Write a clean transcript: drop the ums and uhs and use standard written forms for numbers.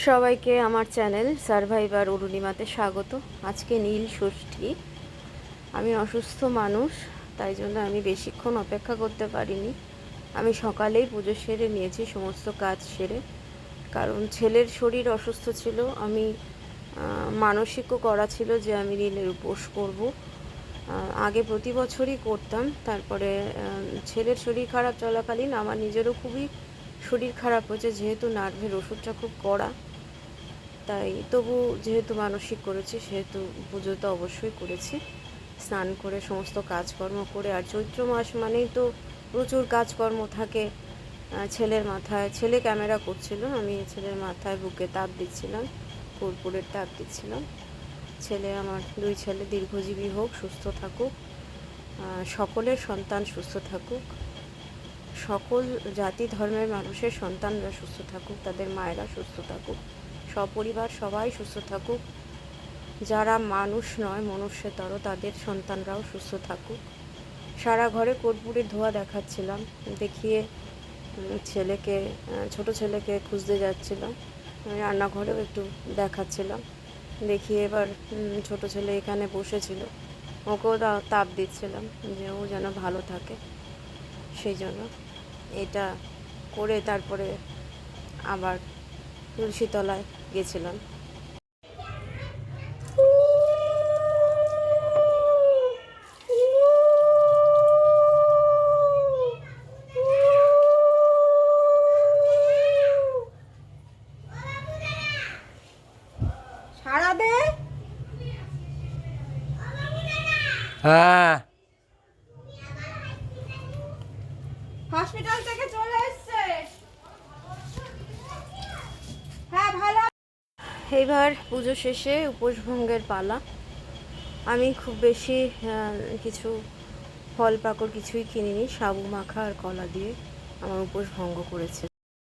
সবাইকে আমার channel survivor অরুণিমাতে স্বাগত। আজকে নীল ষষ্ঠী। আমি অসুস্থ মানুষ, তাই জন্য আমি বেশিক্ষণ অপেক্ষা করতে পারিনি। আমি সকালেই পুজো সেরে নিয়েছি, সমস্ত কাজ সেরে, কারণ ছেলের শরীর অসুস্থ ছিল। আমি মানসিকও করা ছিল যে আমি নীলের উপোস করব। আগে প্রতি বছরই করতাম। তারপরে ছেলের শরীর খারাপ চলাকালীন আমার নিজেরও খুবই শরীর খারাপ হয়েছে, যেহেতু নার্ভের ওষুধটা খুব কড়া। তাই তবু যেহেতু মানসিক করেছি, সেহেতু পুজো তো অবশ্যই করেছি, স্নান করে সমস্ত কাজকর্ম করে। আর চৈত্র মাস মানেই তো প্রচুর কাজকর্ম থাকে। ছেলের মাথায়, ছেলে ক্যামেরা করছিল, আমি ছেলের মাথায় বুকে তাপ দিচ্ছিলাম, কর্পূরের তাপ দিচ্ছিলাম। ছেলে আমার, দুই ছেলে দীর্ঘজীবী হোক, সুস্থ থাকুক, সকলের সন্তান সুস্থ থাকুক, সকল জাতি ধর্মের মানুষের সন্তানরা সুস্থ থাকুক, তাদের মায়েরা সুস্থ থাকুক, সপরিবার সবাই সুস্থ থাকুক। যারা মানুষ নয়, মনুষ্যতর, তাদের সন্তানরাও সুস্থ থাকুক। সারা ঘরে কর্পূরের ধোঁয়া দেখাচ্ছিলাম, দেখিয়ে ছেলেকে, ছোট ছেলেকে খুঁজতে যাচ্ছিলাম। রান্নাঘরেও একটু দেখাচ্ছিলাম, দেখিয়ে এবার ছোট ছেলে এখানে বসেছিল, ওকেও তাপ দিচ্ছিলাম যে ও যেন ভালো থাকে। সেই জন্য এটা করে তারপরে আবার তুলসীতলায় গেছিলাম। সারা দে। হ্যাঁ, হসপিটাল থেকে চলে এসেছে। হ্যাঁ ভালো। এইবার পুজো শেষে উপোস ভঙ্গের পালা। আমি খুব বেশি কিছু ফল পাকড় কিছুই কিনিনি, সাবু মাখা আর কলা দিয়ে আমার উপোস ভঙ্গ করেছে